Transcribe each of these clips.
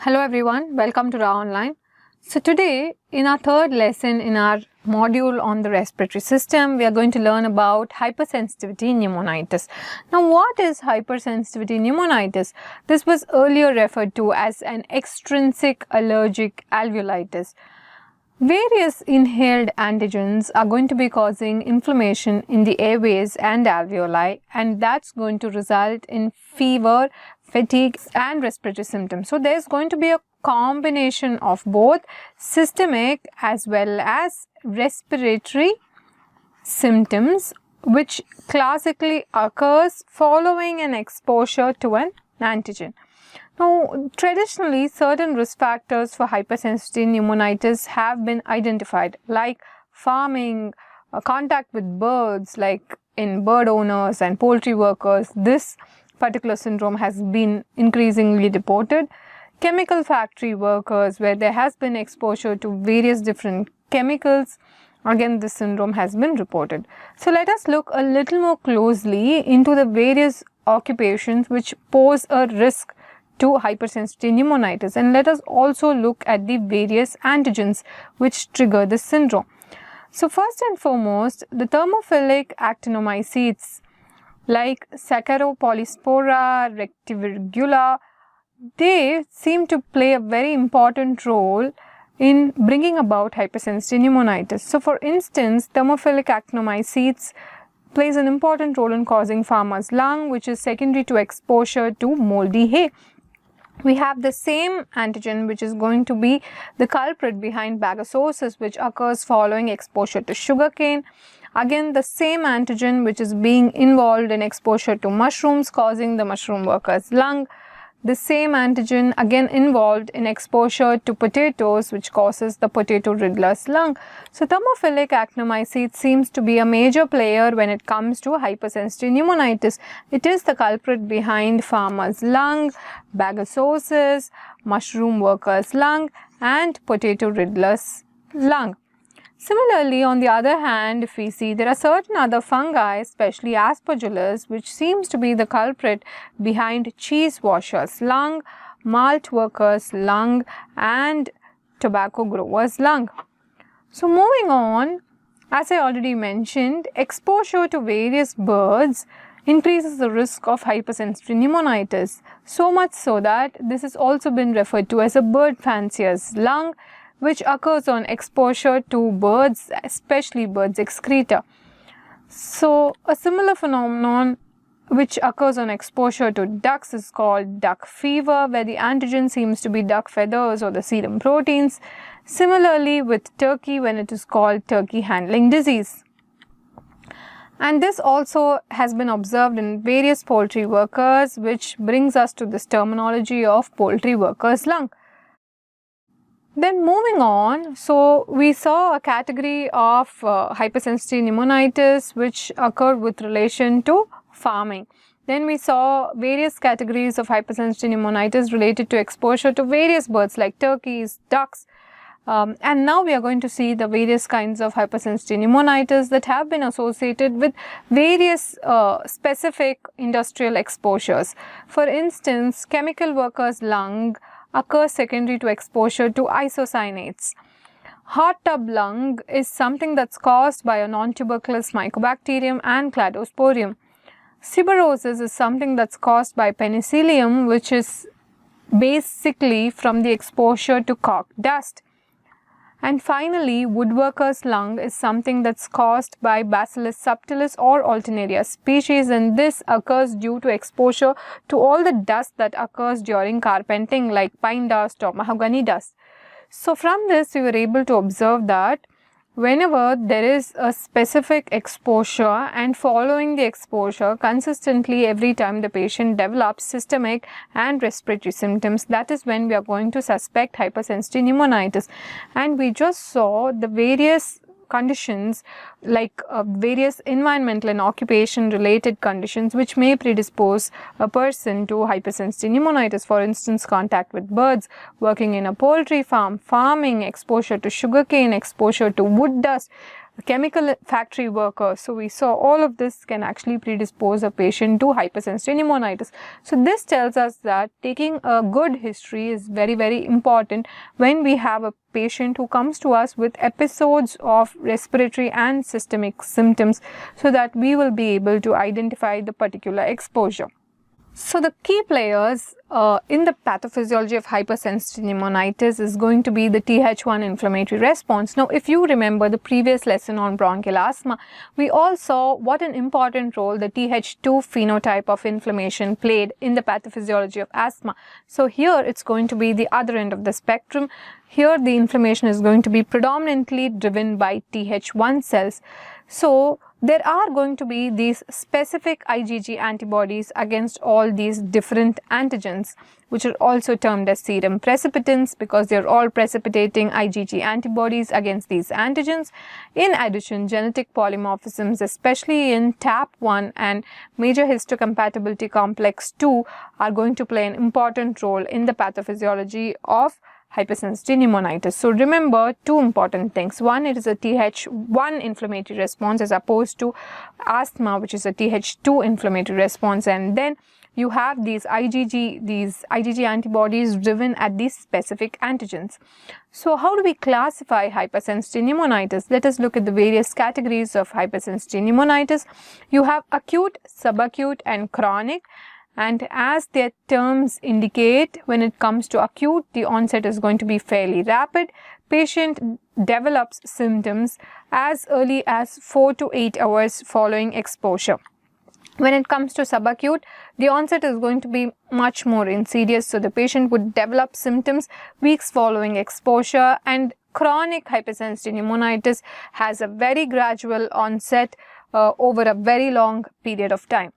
Hello everyone, welcome to Raaonline. So today in our third lesson in our module on the respiratory system, we are going to learn about hypersensitivity pneumonitis. Now what is hypersensitivity pneumonitis? This was earlier referred to as an extrinsic allergic alveolitis. Various inhaled antigens are going to be causing inflammation in the airways and alveoli, and that's going to result in fever, fatigue and respiratory symptoms. So there's going to be a combination of both systemic as well as respiratory symptoms which classically occurs following an exposure to an antigen. Now, traditionally, certain risk factors for hypersensitivity pneumonitis have been identified, like farming, contact with birds, like in bird owners and poultry workers. This particular syndrome has been increasingly reported. Chemical factory workers, where there has been exposure to various different chemicals, again this syndrome has been reported. So let us look a little more closely into the various occupations which pose a risk to hypersensitivity pneumonitis, and let us also look at the various antigens which trigger this syndrome. So first and foremost, the thermophilic actinomycetes like Saccharopolyspora rectivirgula, they seem to play a very important role in bringing about hypersensitivity pneumonitis. So for instance, thermophilic actinomycetes plays an important role in causing farmer's lung, which is secondary to exposure to moldy hay. We have the same antigen which is going to be the culprit behind bagasosis, which occurs following exposure to sugarcane. Again, the same antigen which is being involved in exposure to mushrooms, causing the mushroom worker's lung. The same antigen again involved in exposure to potatoes, which causes the potato riddler's lung. So thermophilic actinomycetes seems to be a major player when it comes to hypersensitivity pneumonitis. It is the culprit behind farmer's lung, bagasosis, mushroom worker's lung and potato riddler's lung. Similarly, on the other hand, if we see, there are certain other fungi, especially aspergillus, which seems to be the culprit behind cheese washer's lung, malt worker's lung and tobacco grower's lung. So moving on, as I already mentioned, exposure to various birds increases the risk of hypersensitivity pneumonitis, so much so that this has also been referred to as a bird fancier's lung, which occurs on exposure to birds, especially birds' excreta. So a similar phenomenon which occurs on exposure to ducks is called duck fever, where the antigen seems to be duck feathers or the serum proteins. Similarly with turkey, when it is called turkey handling disease. And this also has been observed in various poultry workers, which brings us to this terminology of poultry worker's lung. Then moving on, so we saw a category of hypersensitivity pneumonitis which occurred with relation to farming. Then we saw various categories of hypersensitivity pneumonitis related to exposure to various birds like turkeys, ducks, and now we are going to see the various kinds of hypersensitivity pneumonitis that have been associated with various specific industrial exposures. For instance, chemical worker's lung occurs secondary to exposure to isocyanates. Hot tub lung is something that's caused by a non-tuberculous mycobacterium and cladosporium. Seborrhosis is something that's caused by penicillium, which is basically from the exposure to cork dust. And finally, woodworker's lung is something that's caused by Bacillus subtilis or Alternaria species, and this occurs due to exposure to all the dust that occurs during carpenting, like pine dust or mahogany dust. So from this we were able to observe that whenever there is a specific exposure and following the exposure consistently every time the patient develops systemic and respiratory symptoms, that is when we are going to suspect hypersensitivity pneumonitis. And we just saw the various conditions like various environmental and occupation related conditions which may predispose a person to hypersensitivity pneumonitis. For instance, contact with birds, working in a poultry farm, farming, exposure to sugarcane, exposure to wood dust, chemical factory worker. So we saw all of this can actually predispose a patient to hypersensitivity pneumonitis. So this tells us that taking a good history is very, very important when we have a patient who comes to us with episodes of respiratory and systemic symptoms, so that we will be able to identify the particular exposure. So the key players in the pathophysiology of hypersensitivity pneumonitis is going to be the Th1 inflammatory response. Now, if you remember the previous lesson on bronchial asthma, we all saw what an important role the Th2 phenotype of inflammation played in the pathophysiology of asthma. So here it's going to be the other end of the spectrum. Here the inflammation is going to be predominantly driven by Th1 cells. So there are going to be these specific IgG antibodies against all these different antigens, which are also termed as serum precipitants, because they are all precipitating IgG antibodies against these antigens. In addition, genetic polymorphisms, especially in TAP1 and major histocompatibility complex 2, are going to play an important role in the pathophysiology of hypersensitivity pneumonitis. So remember two important things. One, it is a Th1 inflammatory response as opposed to asthma, which is a Th2 inflammatory response, and then you have these IgG antibodies driven at these specific antigens. So how do we classify hypersensitivity pneumonitis? Let us look at the various categories of hypersensitivity pneumonitis. You have acute, subacute and chronic. And as their terms indicate, when it comes to acute, the onset is going to be fairly rapid. Patient develops symptoms as early as 4 to 8 hours following exposure. When it comes to subacute, the onset is going to be much more insidious. So the patient would develop symptoms weeks following exposure, and chronic hypersensitivity pneumonitis has a very gradual onset over a very long period of time.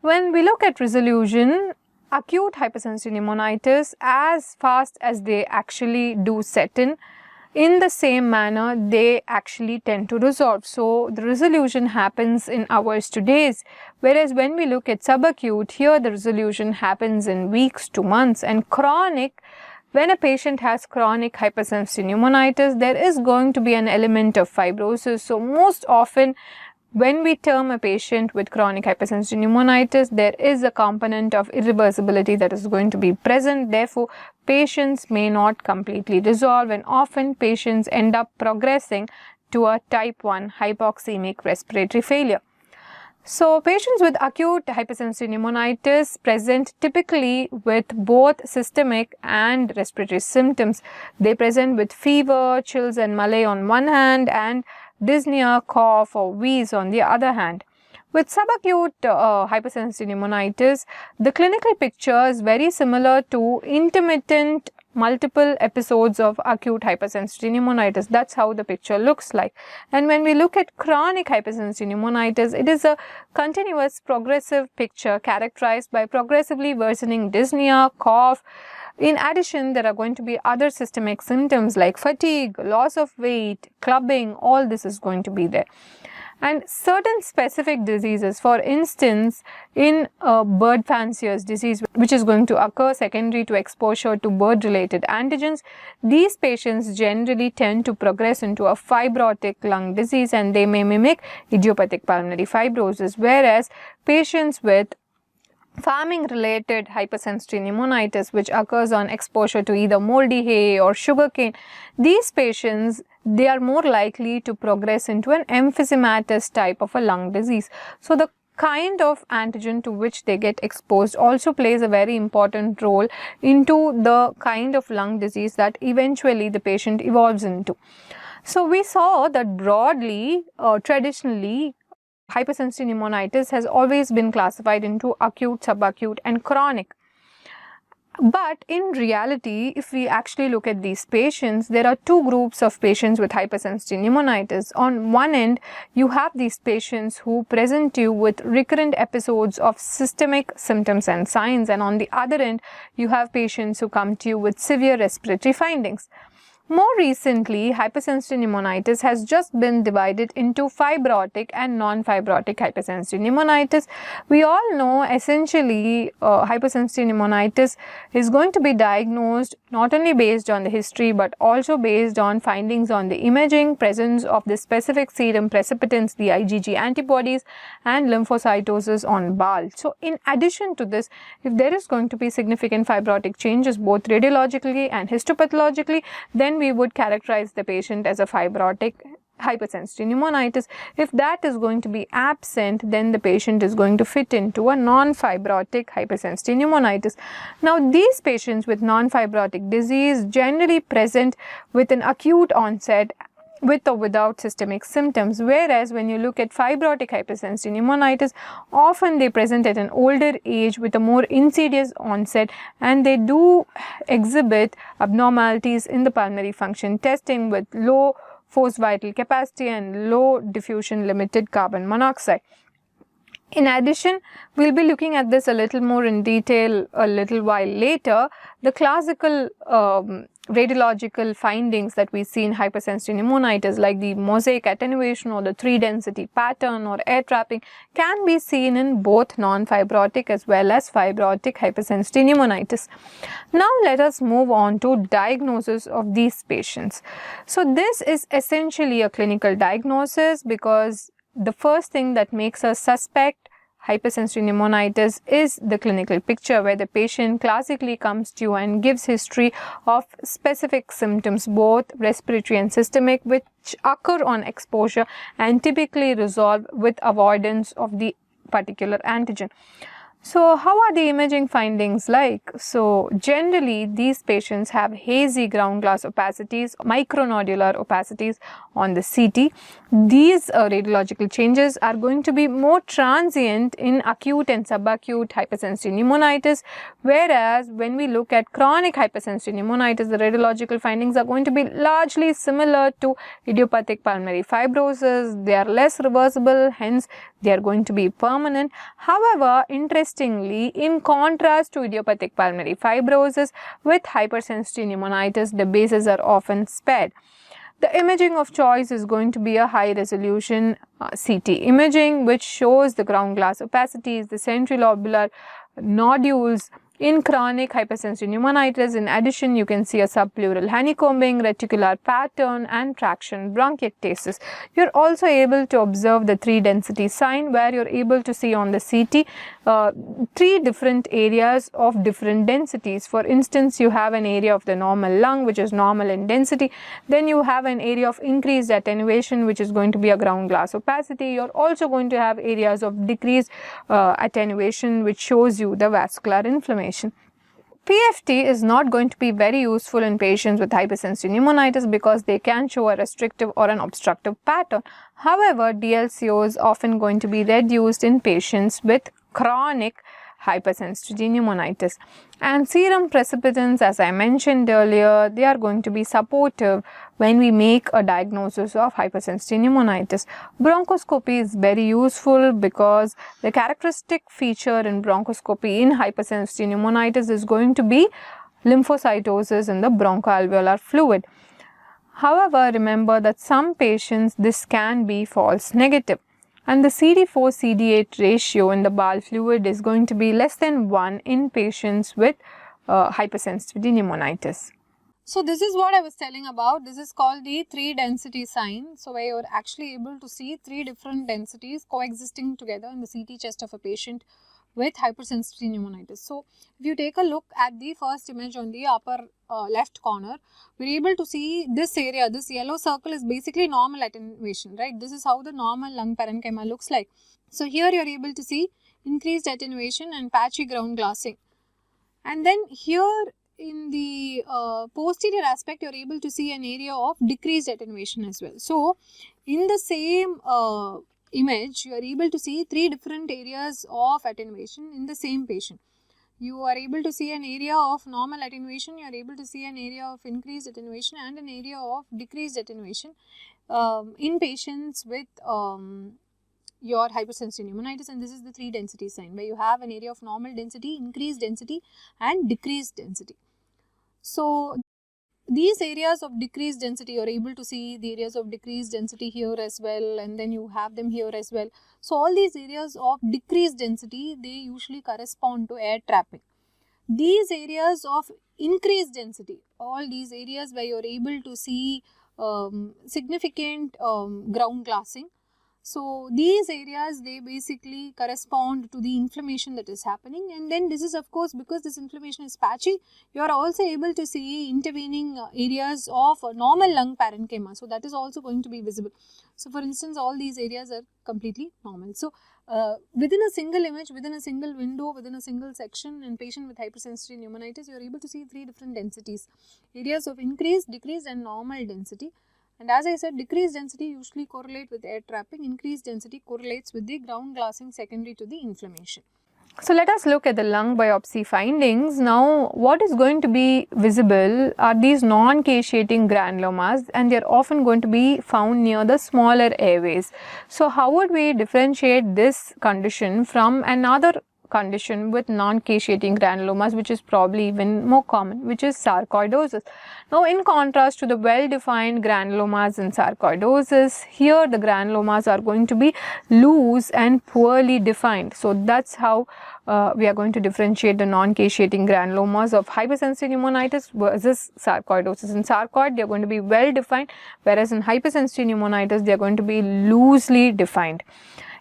When we look at resolution, acute hypersensitivity pneumonitis, as fast as they actually do set in the same manner, they actually tend to resolve. So the resolution happens in hours to days, whereas when we look at subacute, here the resolution happens in weeks to months. And chronic, when a patient has chronic hypersensitivity pneumonitis, there is going to be an element of fibrosis. So most often, when we term a patient with chronic hypersensitivity pneumonitis, there is a component of irreversibility that is going to be present. Therefore, patients may not completely resolve, and often patients end up progressing to a type 1 hypoxemic respiratory failure. So patients with acute hypersensitivity pneumonitis present typically with both systemic and respiratory symptoms. They present with fever, chills and malaise on one hand, and dyspnea, cough or wheeze on the other hand. With subacute hypersensitivity pneumonitis, the clinical picture is very similar to intermittent multiple episodes of acute hypersensitivity pneumonitis. That's how the picture looks like. And when we look at chronic hypersensitivity pneumonitis, it is a continuous progressive picture characterized by progressively worsening dyspnea, cough. In addition, there are going to be other systemic symptoms like fatigue, loss of weight, clubbing, all this is going to be there. And certain specific diseases, for instance, in bird fancier's disease, which is going to occur secondary to exposure to bird-related antigens, these patients generally tend to progress into a fibrotic lung disease, and they may mimic idiopathic pulmonary fibrosis, whereas patients with farming-related hypersensitivity pneumonitis, which occurs on exposure to either moldy hay or sugarcane, these patients, they are more likely to progress into an emphysematous type of a lung disease. So the kind of antigen to which they get exposed also plays a very important role into the kind of lung disease that eventually the patient evolves into. So we saw that broadly, traditionally, hypersensitivity pneumonitis has always been classified into acute, subacute and chronic. But in reality, if we actually look at these patients, there are two groups of patients with hypersensitivity pneumonitis. On one end, you have these patients who present to you with recurrent episodes of systemic symptoms and signs, and on the other end, you have patients who come to you with severe respiratory findings. More recently, hypersensitivity pneumonitis has just been divided into fibrotic and non-fibrotic hypersensitivity pneumonitis. We all know essentially hypersensitivity pneumonitis is going to be diagnosed not only based on the history but also based on findings on the imaging, presence of the specific serum precipitants, the IgG antibodies, and lymphocytosis on BAL. So in addition to this, if there is going to be significant fibrotic changes both radiologically and histopathologically, then we would characterize the patient as a fibrotic hypersensitivity pneumonitis. If that is going to be absent, then the patient is going to fit into a non-fibrotic hypersensitivity pneumonitis. Now, these patients with non-fibrotic disease generally present with an acute onset with or without systemic symptoms, whereas when you look at fibrotic hypersensitivity pneumonitis, often they present at an older age with a more insidious onset, and they do exhibit abnormalities in the pulmonary function testing with low forced vital capacity and low diffusion limited carbon monoxide. In addition, we will be looking at this a little more in detail a little while later. The classical radiological findings that we see in hypersensitive pneumonitis, like the mosaic attenuation or the 3-density pattern or air trapping, can be seen in both non-fibrotic as well as fibrotic hypersensitive pneumonitis. Now let us move on to diagnosis of these patients. So this is essentially a clinical diagnosis, because the first thing that makes us suspect hypersensitive pneumonitis is the clinical picture, where the patient classically comes to you and gives history of specific symptoms, both respiratory and systemic, which occur on exposure and typically resolve with avoidance of the particular antigen. So how are the imaging findings like? So generally these patients have hazy ground glass opacities, micronodular opacities on the CT. These radiological changes are going to be more transient in acute and subacute hypersensitive pneumonitis, whereas when we look at chronic hypersensitive pneumonitis, the radiological findings are going to be largely similar to idiopathic pulmonary fibrosis. They are less reversible, hence they are going to be permanent. However, interestingly, in contrast to idiopathic pulmonary fibrosis, with hypersensitive pneumonitis, the bases are often spared. The imaging of choice is going to be a high resolution CT imaging, which shows the ground glass opacities, the centrilobular nodules. In chronic hypersensitive pneumonitis, in addition, you can see a subpleural honeycombing, reticular pattern, and traction bronchiectasis. You are also able to observe the 3-density sign, where you are able to see on the CT 3 different areas of different densities. For instance, you have an area of the normal lung, which is normal in density. Then you have an area of increased attenuation, which is going to be a ground glass opacity. You are also going to have areas of decreased attenuation, which shows you the vascular inflammation. PFT is not going to be very useful in patients with hypersensitive pneumonitis because they can show a restrictive or an obstructive pattern. However, DLCO is often going to be reduced in patients with chronic hypersensitivity pneumonitis. And serum precipitants, as I mentioned earlier, they are going to be supportive when we make a diagnosis of hypersensitive pneumonitis. Bronchoscopy is very useful because the characteristic feature in bronchoscopy in hypersensitive pneumonitis is going to be lymphocytosis in the bronchoalveolar fluid. However, remember that some patients this can be false negative, and the CD4-CD8 ratio in the BAL fluid is going to be less than 1 in patients with hypersensitivity pneumonitis. So this is what I was telling about. This is called the 3-density sign. So where you are actually able to see 3 different densities coexisting together in the CT chest of a patient with hypersensitivity pneumonitis. So if you take a look at the first image on the upper left corner, we are able to see this area. This yellow circle is basically normal attenuation, right? This is how the normal lung parenchyma looks like. So here you are able to see increased attenuation and patchy ground glassing. And then here in the posterior aspect, you are able to see an area of decreased attenuation as well. So in the same image, you are able to see 3 different areas of attenuation in the same patient. You are able to see an area of normal attenuation, you are able to see an area of increased attenuation and an area of decreased attenuation in patients with your hypersensitive pneumonitis, and this is the 3-density sign, where you have an area of normal density, increased density and decreased density. So these areas of decreased density, you are able to see the areas of decreased density here as well, and then you have them here as well. So all these areas of decreased density, they usually correspond to air trapping. these areas of increased density, all these areas where you are able to see significant ground glassing. So, these areas, they basically correspond to the inflammation that is happening, and then this is of course because this inflammation is patchy, you are also able to see intervening areas of normal lung parenchyma. So, that is also going to be visible. So, for instance, all these areas are completely normal. So, within a single image, within a single window, within a single section in patient with hypersensitivity pneumonitis, you are able to see 3 different densities, areas of increased, decreased and normal density. And as I said, decreased density usually correlate with air trapping, increased density correlates with the ground glassing secondary to the inflammation. So, let us look at the lung biopsy findings. Now, what is going to be visible are these non-caseating granulomas, and they are often going to be found near the smaller airways. So, how would we differentiate this condition from another condition with non-caseating granulomas, which is probably even more common, which is sarcoidosis? Now, in contrast to the well-defined granulomas in sarcoidosis, here the granulomas are going to be loose and poorly defined. So, that's how we are going to differentiate the non-caseating granulomas of hypersensitivity pneumonitis versus sarcoidosis. In sarcoid, they are going to be well defined, whereas in hypersensitivity pneumonitis, they are going to be loosely defined.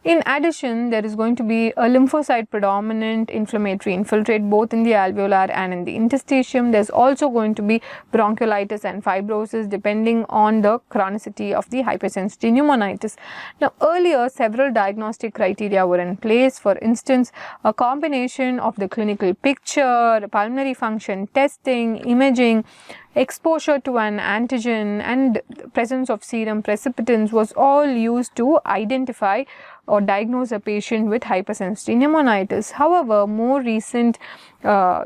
In addition, there is going to be a lymphocyte predominant inflammatory infiltrate both in the alveolar and in the interstitium. There is also going to be bronchiolitis and fibrosis depending on the chronicity of the hypersensitivity pneumonitis. Now, earlier several diagnostic criteria were in place. For instance, a combination of the clinical picture, pulmonary function testing, imaging, exposure to an antigen and presence of serum precipitants was all used to identify or diagnose a patient with hypersensitivity pneumonitis. However, more recent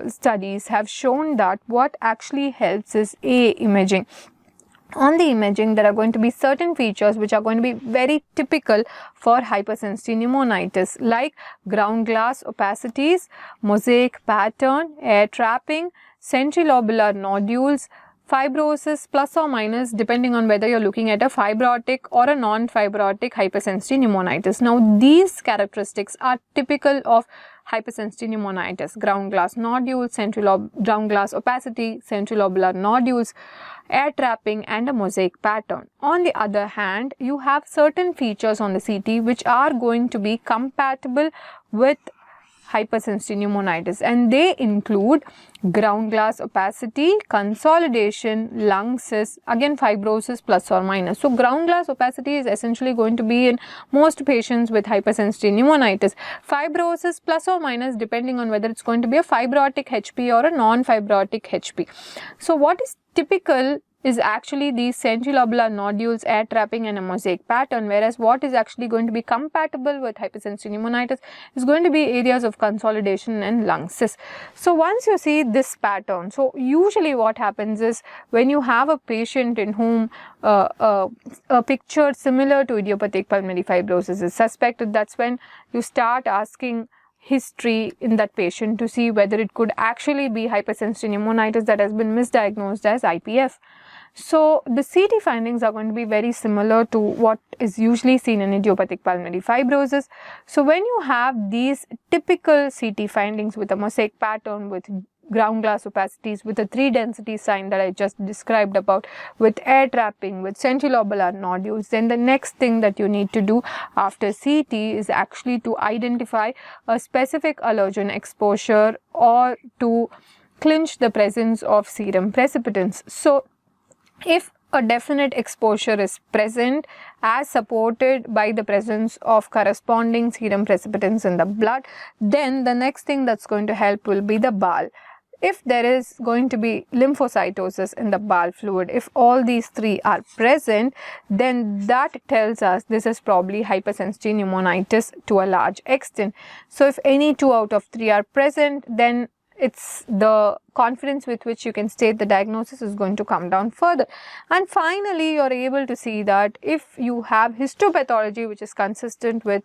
studies have shown that what actually helps is imaging. On the imaging, there are going to be certain features which are going to be very typical for hypersensitivity pneumonitis, like ground glass opacities, mosaic pattern, air trapping, centrilobular nodules, fibrosis plus or minus depending on whether you're looking at a fibrotic or a non-fibrotic hypersensitivity pneumonitis. Now, these characteristics are typical of hypersensitivity pneumonitis: ground glass nodules, ground glass opacity, centrilobular nodules, air trapping and a mosaic pattern. On the other hand, you have certain features on the CT which are going to be compatible with hypersensitivity pneumonitis, and they include ground glass opacity, consolidation, lung cyst, again fibrosis plus or minus. So, ground glass opacity is essentially going to be in most patients with hypersensitivity pneumonitis. Fibrosis plus or minus depending on whether it's going to be a fibrotic HP or a non-fibrotic HP. So, what is typical is actually these centrilobular nodules, air trapping and a mosaic pattern, whereas what is actually going to be compatible with hypersensitivity pneumonitis is going to be areas of consolidation and lung cyst. So, once you see this pattern, so usually what happens is when you have a patient in whom a picture similar to idiopathic pulmonary fibrosis is suspected, that's when you start asking history in that patient to see whether it could actually be hypersensitivity pneumonitis that has been misdiagnosed as IPF. So, the CT findings are going to be very similar to what is usually seen in idiopathic pulmonary fibrosis. So, when you have these typical CT findings with a mosaic pattern, with ground glass opacities, with a 3 density sign that I just described about, with air trapping, with centrilobular nodules, then the next thing that you need to do after CT is actually to identify a specific allergen exposure or to clinch the presence of serum precipitants. So, if a definite exposure is present as supported by the presence of corresponding serum precipitants in the blood, then the next thing that's going to help will be the BAL. If there is going to be lymphocytosis in the BAL fluid, if all these 3 are present, then that tells us this is probably hypersensitivity pneumonitis to a large extent. So, if any 2 out of 3 are present, then it's the confidence with which you can state the diagnosis is going to come down further. And finally, you are able to see that if you have histopathology which is consistent with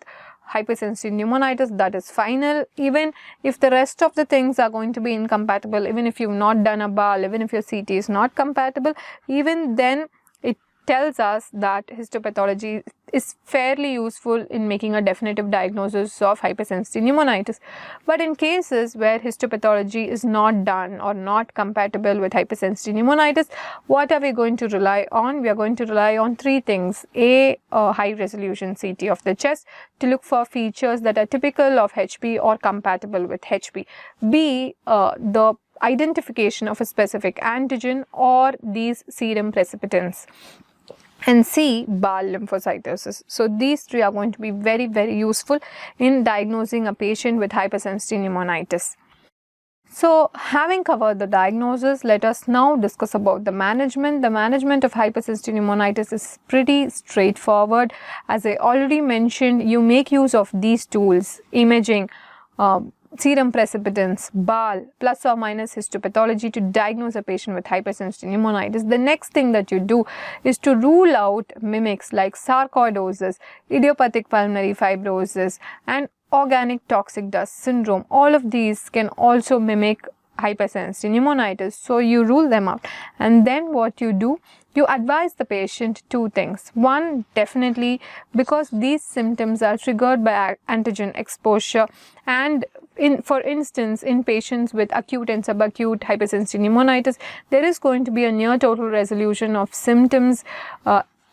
hypersensitivity pneumonitis, that is final. Even if the rest of the things are going to be incompatible, even if you've not done a BAL, even if your CT is not compatible, even then it tells us that histopathology is fairly useful in making a definitive diagnosis of hypersensitivity pneumonitis. But in cases where histopathology is not done or not compatible with hypersensitivity pneumonitis, what are we going to rely on? We are going to rely on three things. A high resolution CT of the chest to look for features that are typical of HP or compatible with HP. B, the identification of a specific antigen or these serum precipitants. And C, Ball lymphocytosis. So these three are going to be very, very useful in diagnosing a patient with hypersensitivity pneumonitis. So having covered the diagnosis, let us now discuss about the management. The management of hypersensitivity pneumonitis is pretty straightforward. As I already mentioned, you make use of these tools: imaging, serum precipitants, BAL, plus or minus histopathology to diagnose a patient with hypersensitivity pneumonitis. The next thing that you do is to rule out mimics like sarcoidosis, idiopathic pulmonary fibrosis, and organic toxic dust syndrome. All of these can also mimic hypersensitivity pneumonitis, so you rule them out. And then what you do, you advise the patient two things. One, definitely, because these symptoms are triggered by antigen exposure, and for instance, in patients with acute and subacute hypersensitivity pneumonitis, there is going to be a near total resolution of symptoms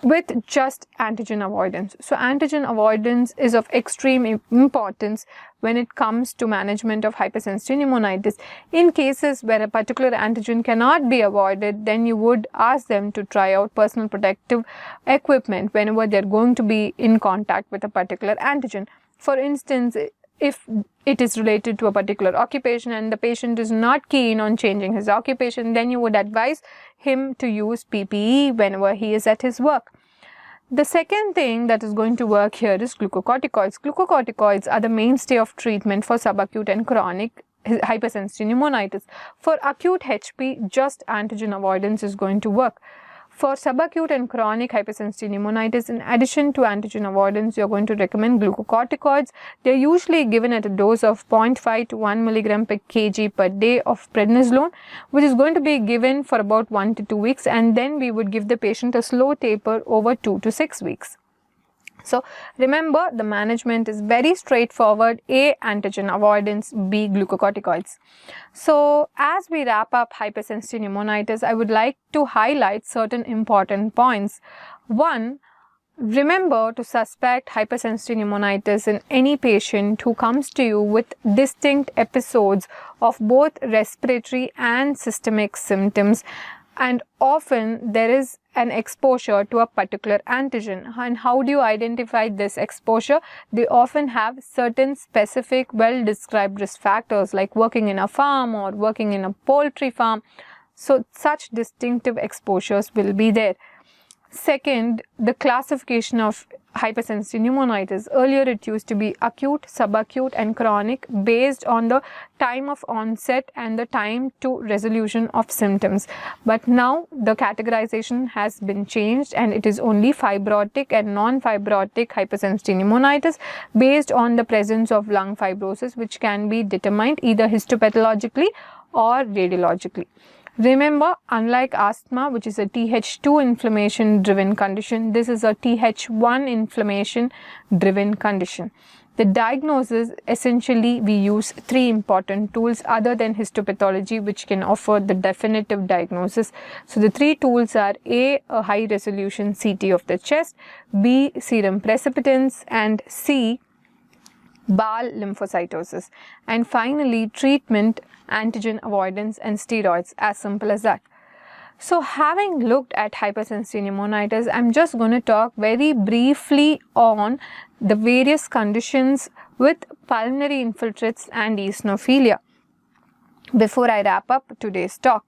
with just antigen avoidance. So antigen avoidance is of extreme importance when it comes to management of hypersensitivity pneumonitis. In cases where a particular antigen cannot be avoided, then you would ask them to try out personal protective equipment whenever they are going to be in contact with a particular antigen. For instance, if it is related to a particular occupation and the patient is not keen on changing his occupation, then you would advise him to use PPE whenever he is at his work. The second thing that is going to work here is glucocorticoids. Glucocorticoids are the mainstay of treatment for subacute and chronic hypersensitivity pneumonitis. For acute HP, just antigen avoidance is going to work. For subacute and chronic hypersensitivity pneumonitis, in addition to antigen avoidance, you are going to recommend glucocorticoids. They are usually given at a dose of 0.5 to 1 milligram per kg per day of prednisolone, which is going to be given for about 1 to 2 weeks, and then we would give the patient a slow taper over 2 to 6 weeks. So remember, the management is very straightforward: A, antigen avoidance; B, glucocorticoids. So as we wrap up hypersensitivity pneumonitis, I would like to highlight certain important points. One, remember to suspect hypersensitivity pneumonitis in any patient who comes to you with distinct episodes of both respiratory and systemic symptoms, and often there is an exposure to a particular antigen. And how do you identify this exposure? They often have certain specific well-described risk factors like working in a farm or working in a poultry farm. So such distinctive exposures will be there. Second, the classification of hypersensitivity pneumonitis. Earlier it used to be acute, subacute and chronic based on the time of onset and the time to resolution of symptoms. But now the categorization has been changed and it is only fibrotic and non-fibrotic hypersensitivity pneumonitis based on the presence of lung fibrosis, which can be determined either histopathologically or radiologically. Remember, unlike asthma, which is a Th2 inflammation driven condition, this is a Th1 inflammation driven condition. The diagnosis, essentially we use three important tools other than histopathology which can offer the definitive diagnosis. So the three tools are A, a high resolution CT of the chest; B, serum precipitants; and C, BAL lymphocytosis. And finally, treatment, antigen avoidance and steroids, as simple as that. So having looked at hypersensitivity pneumonitis, I'm just going to talk very briefly on the various conditions with pulmonary infiltrates and eosinophilia before I wrap up today's talk.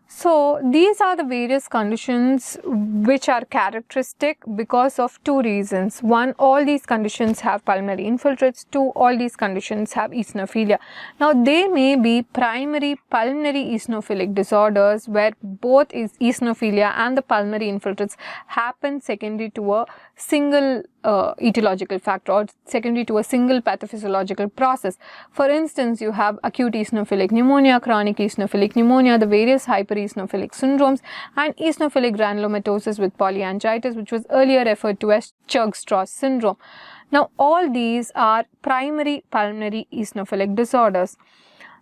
So these are the various conditions which are characteristic because of two reasons. One, all these conditions have pulmonary infiltrates. Two, all these conditions have eosinophilia. Now they may be primary pulmonary eosinophilic disorders where both eosinophilia and the pulmonary infiltrates happen secondary to a single etiological factor or secondary to a single pathophysiological process. For instance, you have acute eosinophilic pneumonia, chronic eosinophilic pneumonia, the various hypereosinophilic Hypereosinophilic Syndromes, and Eosinophilic Granulomatosis with Polyangitis, which was earlier referred to as Churg-Strauss syndrome. Now, all these are primary pulmonary eosinophilic disorders.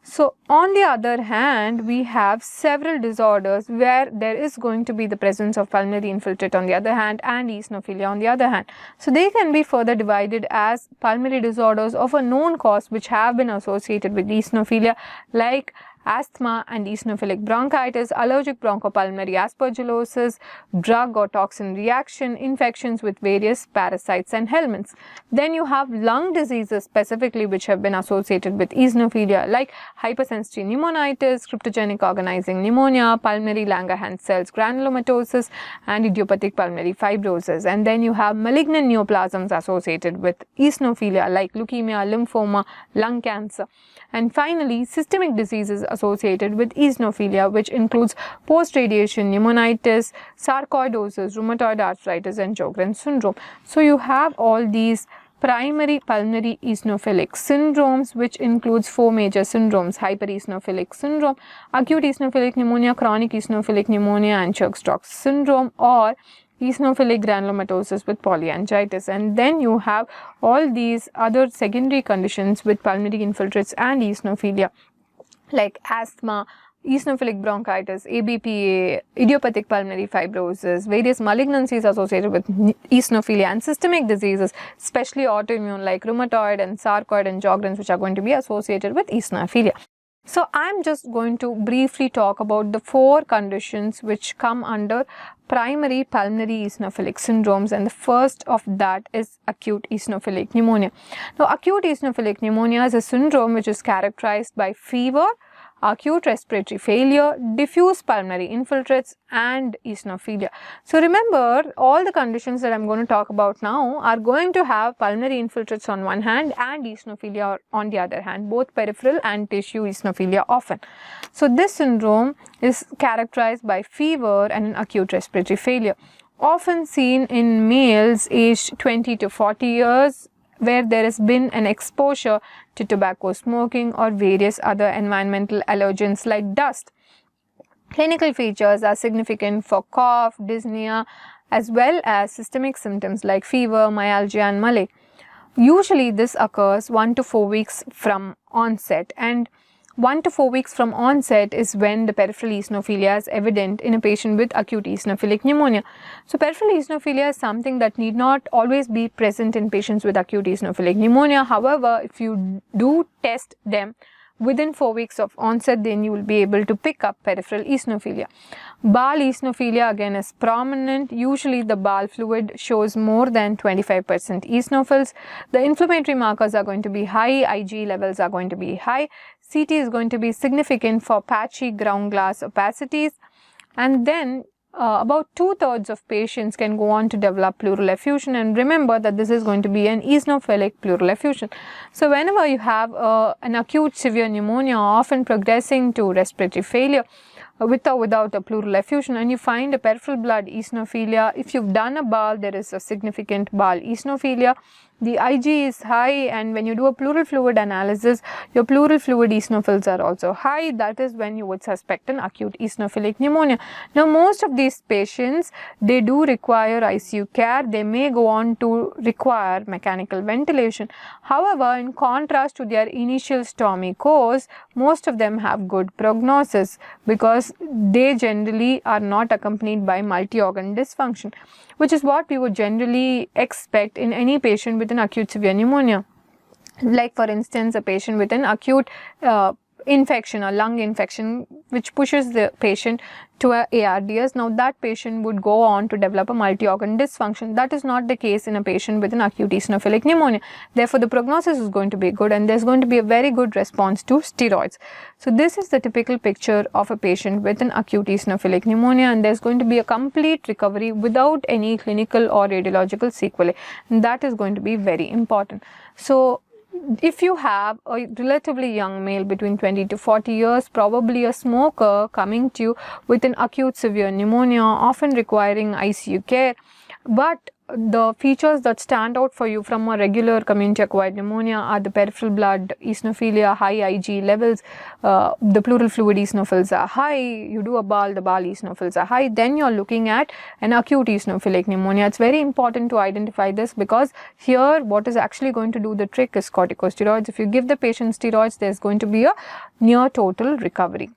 So, on the other hand, we have several disorders where there is going to be the presence of pulmonary infiltrate on the other hand and eosinophilia on the other hand. So, they can be further divided as pulmonary disorders of a known cause which have been associated with eosinophilia, like asthma and eosinophilic bronchitis, allergic bronchopulmonary aspergillosis, drug or toxin reaction, infections with various parasites and helminths. Then you have lung diseases specifically which have been associated with eosinophilia, like hypersensitivity pneumonitis, cryptogenic organizing pneumonia, pulmonary Langerhans cells granulomatosis, and idiopathic pulmonary fibrosis. And then you have malignant neoplasms associated with eosinophilia, like leukemia, lymphoma, lung cancer. And finally, systemic diseases associated with eosinophilia, which includes post-radiation pneumonitis, sarcoidosis, rheumatoid arthritis, and Sjogren's syndrome. So, you have all these primary pulmonary eosinophilic syndromes, which includes 4 major syndromes: hypereosinophilic syndrome, acute eosinophilic pneumonia, chronic eosinophilic pneumonia, and Churg-Strauss syndrome, or eosinophilic granulomatosis with polyangitis. And then you have all these other secondary conditions with pulmonary infiltrates and eosinophilia, like asthma, eosinophilic bronchitis, ABPA, idiopathic pulmonary fibrosis, various malignancies associated with eosinophilia, and systemic diseases, especially autoimmune like rheumatoid and sarcoid and Sjogren's, which are going to be associated with eosinophilia. So, I am just going to briefly talk about the 4 conditions which come under primary pulmonary eosinophilic syndromes, and the first of that is acute eosinophilic pneumonia. Now, acute eosinophilic pneumonia is a syndrome which is characterized by fever, acute respiratory failure, diffuse pulmonary infiltrates, and eosinophilia. So, remember, all the conditions that I am going to talk about now are going to have pulmonary infiltrates on one hand and eosinophilia on the other hand, both peripheral and tissue eosinophilia often. So, this syndrome is characterized by fever and an acute respiratory failure, often seen in males aged 20 to 40 years, where there has been an exposure to tobacco smoking or various other environmental allergens like dust. Clinical features are significant for cough, dyspnea, as well as systemic symptoms like fever, myalgia, and malaise. Usually this occurs 1 to 4 weeks from onset, and 1 to 4 weeks from onset is when the peripheral eosinophilia is evident in a patient with acute eosinophilic pneumonia. So, peripheral eosinophilia is something that need not always be present in patients with acute eosinophilic pneumonia. However, if you do test them within 4 weeks of onset, then you will be able to pick up peripheral eosinophilia. Bowel eosinophilia again is prominent. Usually the bowel fluid shows more than 25% eosinophils. The inflammatory markers are going to be high, IgE levels are going to be high. CT is going to be significant for patchy ground glass opacities, and then about 2/3 of patients can go on to develop pleural effusion, and remember that this is going to be an eosinophilic pleural effusion. So, whenever you have an acute severe pneumonia often progressing to respiratory failure with or without a pleural effusion, and you find a peripheral blood eosinophilia, if you've done a bowel, there is a significant bowel eosinophilia. The IgE is high, and when you do a pleural fluid analysis, your pleural fluid eosinophils are also high. That is when you would suspect an acute eosinophilic pneumonia. Now, most of these patients, they do require ICU care. They may go on to require mechanical ventilation. However, in contrast to their initial stormy course, most of them have good prognosis because they generally are not accompanied by multi-organ dysfunction, which is what we would generally expect in any patient with an acute severe pneumonia. Like for instance, a patient with an acute infection or lung infection which pushes the patient to a ARDS. Now that patient would go on to develop a multi-organ dysfunction. That is not the case in a patient with an acute eosinophilic pneumonia. Therefore, the prognosis is going to be good, and there is going to be a very good response to steroids. So this is the typical picture of a patient with an acute eosinophilic pneumonia, and there is going to be a complete recovery without any clinical or radiological sequelae, and that is going to be very important. So if you have a relatively young male between 20 to 40 years, probably a smoker, coming to you with an acute severe pneumonia, often requiring ICU care, but the features that stand out for you from a regular community acquired pneumonia are the peripheral blood eosinophilia, high Ig levels, the pleural fluid eosinophils are high, you do a BAL, the BAL eosinophils are high, then you're looking at an acute eosinophilic pneumonia. It's very important to identify this because here what is actually going to do the trick is corticosteroids. If you give the patient steroids, there's going to be a near total recovery.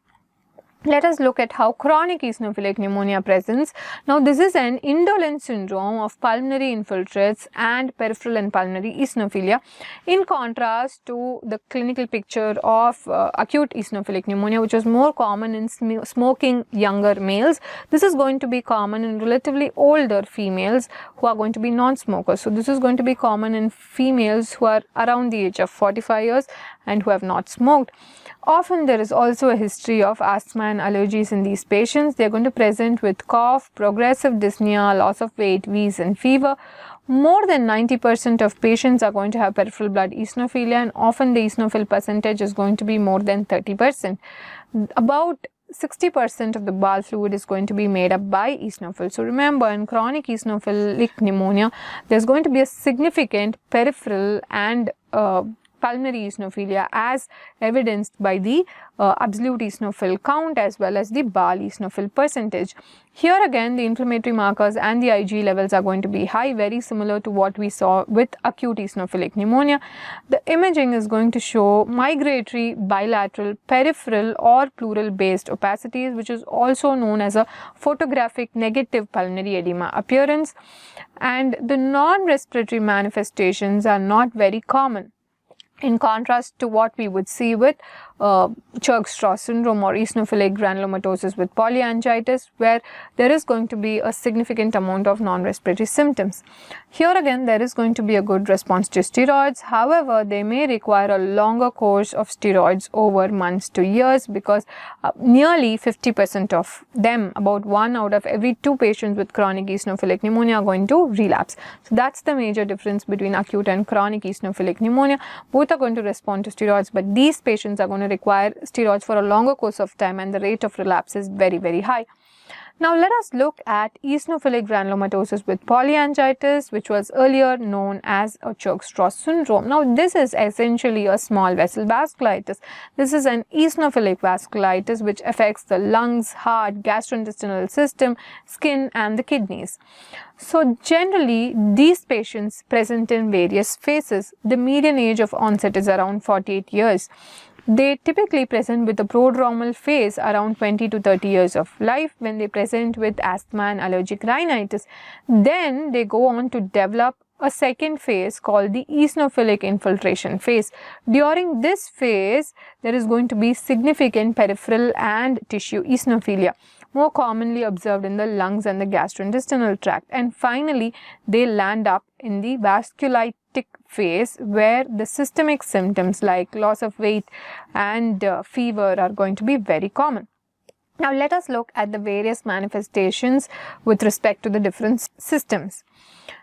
Let us look at how chronic eosinophilic pneumonia presents. Now, this is an indolent syndrome of pulmonary infiltrates and peripheral and pulmonary eosinophilia, in contrast to the clinical picture of acute eosinophilic pneumonia, which is more common in smoking younger males. This is going to be common in relatively older females who are going to be non-smokers. So, this is going to be common in females who are around the age of 45 years and who have not smoked. Often there is also a history of asthma and allergies in these patients. They are going to present with cough, progressive dyspnea, loss of weight, wheeze and fever. More than 90% of patients are going to have peripheral blood eosinophilia, and often the eosinophil percentage is going to be more than 30%. About 60% of the BAL fluid is going to be made up by eosinophils. So remember, in chronic eosinophilic pneumonia, there's going to be a significant peripheral and pulmonary eosinophilia as evidenced by the absolute eosinophil count as well as the BAL eosinophil percentage. Here again, the inflammatory markers and the Ig levels are going to be high, very similar to what we saw with acute eosinophilic pneumonia. The imaging is going to show migratory, bilateral, peripheral or pleural based opacities, which is also known as a photographic negative pulmonary edema appearance, and the non-respiratory manifestations are not very common, in contrast to what we would see with Churg-Strauss syndrome or eosinophilic granulomatosis with polyangitis, where there is going to be a significant amount of non-respiratory symptoms. Here again, there is going to be a good response to steroids. However, they may require a longer course of steroids over months to years, because nearly 50% of them, about 1 out of every 2 patients with chronic eosinophilic pneumonia, are going to relapse. So that's the major difference between acute and chronic eosinophilic pneumonia. Both are going to respond to steroids, but these patients are going to require steroids for a longer course of time, and the rate of relapse is very, very high. Now let us look at eosinophilic granulomatosis with polyangitis, which was earlier known as a Churg-Strauss syndrome. Now this is essentially a small vessel vasculitis. This is an eosinophilic vasculitis which affects the lungs, heart, gastrointestinal system, skin and the kidneys. So generally these patients present in various phases. The median age of onset is around 48 years. They typically present with a prodromal phase around 20 to 30 years of life, when they present with asthma and allergic rhinitis. Then they go on to develop a second phase called the eosinophilic infiltration phase. During this phase, there is going to be significant peripheral and tissue eosinophilia, more commonly observed in the lungs and the gastrointestinal tract. And finally, they land up in the vasculitic phase, where the systemic symptoms like loss of weight and fever are going to be very common. Now let us look at the various manifestations with respect to the different systems.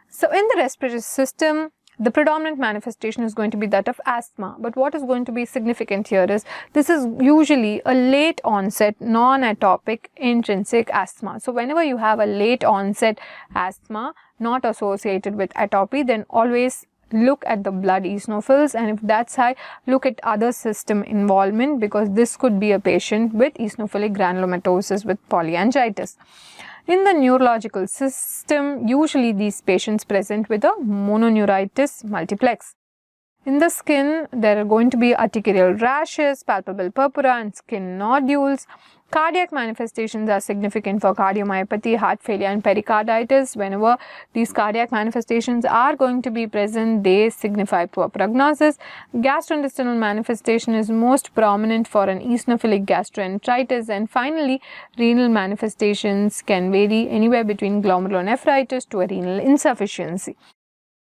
So in the respiratory system, the predominant manifestation is going to be that of asthma, but what is going to be significant here is this is usually a late onset non-atopic intrinsic asthma. So whenever you have a late onset asthma not associated with atopy, then always look at the blood eosinophils, and if that's high, look at other system involvement, because this could be a patient with eosinophilic granulomatosis with polyangitis. In the neurological system, usually these patients present with a mononeuritis multiplex. In the skin, there are going to be urticarial rashes, palpable purpura and skin nodules. Cardiac manifestations are significant for cardiomyopathy, heart failure and pericarditis. Whenever these cardiac manifestations are going to be present, they signify poor prognosis. Gastrointestinal manifestation is most prominent for an eosinophilic gastroenteritis, and finally renal manifestations can vary anywhere between glomerulonephritis to a renal insufficiency.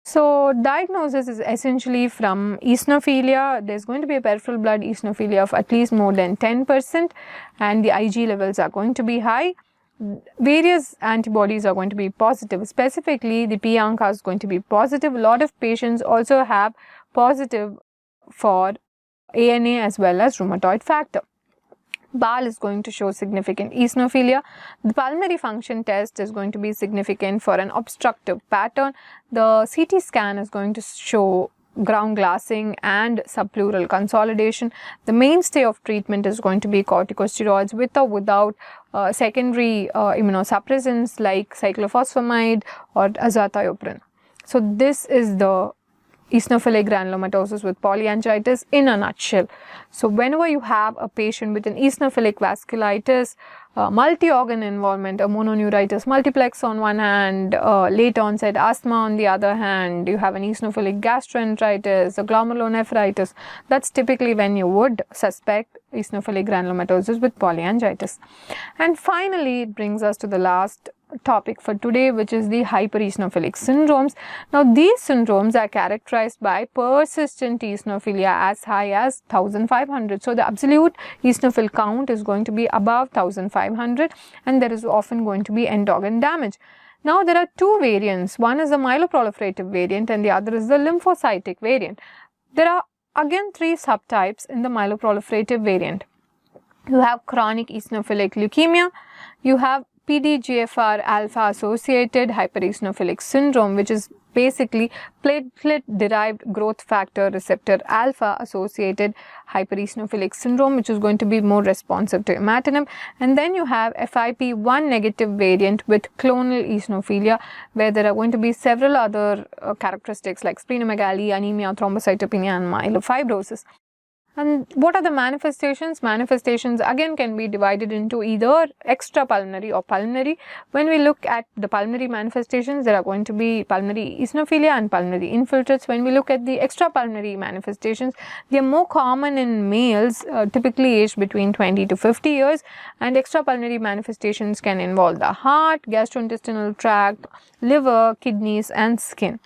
So diagnosis is essentially from eosinophilia. There's going to be a peripheral blood eosinophilia of at least more than 10%, and the Ig levels are going to be high. Various antibodies are going to be positive. Specifically, the P-ANCA is going to be positive. A lot of patients also have positive for ANA as well as rheumatoid factor. BAL is going to show significant eosinophilia. The pulmonary function test is going to be significant for an obstructive pattern. The CT scan is going to show ground glassing and subpleural consolidation. The mainstay of treatment is going to be corticosteroids with or without secondary immunosuppressants like cyclophosphamide or azathioprine. So this is the eosinophilic granulomatosis with polyangiitis in a nutshell. So whenever you have a patient with an eosinophilic vasculitis, multi-organ involvement, a mononeuritis multiplex on one hand, late onset asthma on the other hand, you have an eosinophilic gastroenteritis, a glomerulonephritis, that's typically when you would suspect eosinophilic granulomatosis with polyangiitis. And finally, it brings us to the last topic for today, which is the hypereosinophilic syndromes. Now these syndromes are characterized by persistent eosinophilia as high as 1500. So the absolute eosinophil count is going to be above 1500 and there is often going to be end organ damage. Now there are two variants, one is the myeloproliferative variant and the other is the lymphocytic variant. There are again three subtypes in the myeloproliferative variant. You have chronic eosinophilic leukemia, you have PDGFR alpha associated hypereosinophilic syndrome, which is basically platelet derived growth factor receptor alpha associated hypereosinophilic syndrome, which is going to be more responsive to imatinib. And then you have FIP1 negative variant with clonal eosinophilia, where there are going to be several other characteristics like splenomegaly, anemia, thrombocytopenia and myelofibrosis. And what are the manifestations? Manifestations again can be divided into either extrapulmonary or pulmonary. When we look at the pulmonary manifestations, there are going to be pulmonary eosinophilia and pulmonary infiltrates. When we look at the extrapulmonary manifestations, they are more common in males, typically aged between 20 to 50 years, and extrapulmonary manifestations can involve the heart, gastrointestinal tract, liver, kidneys and skin.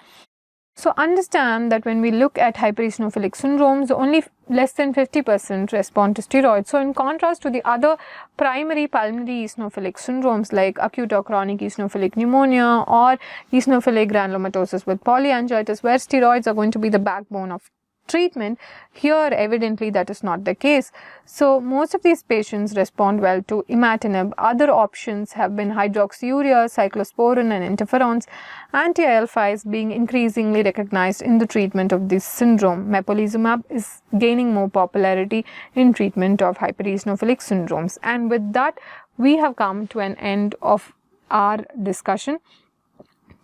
So understand that when we look at hypereosinophilic syndromes, only less than 50% respond to steroids. So in contrast to the other primary pulmonary eosinophilic syndromes like acute or chronic eosinophilic pneumonia or eosinophilic granulomatosis with polyangiitis, where steroids are going to be the backbone of treatment, here evidently that is not the case. So most of these patients respond well to imatinib. Other options have been hydroxyurea, cyclosporin and interferons. Anti-IL-5 is being increasingly recognized in the treatment of this syndrome. Mepolizumab is gaining more popularity in treatment of hypereosinophilic syndromes. And with that, we have come to an end of our discussion.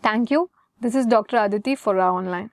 Thank you. This is Dr. Aditi for RAAONLINE.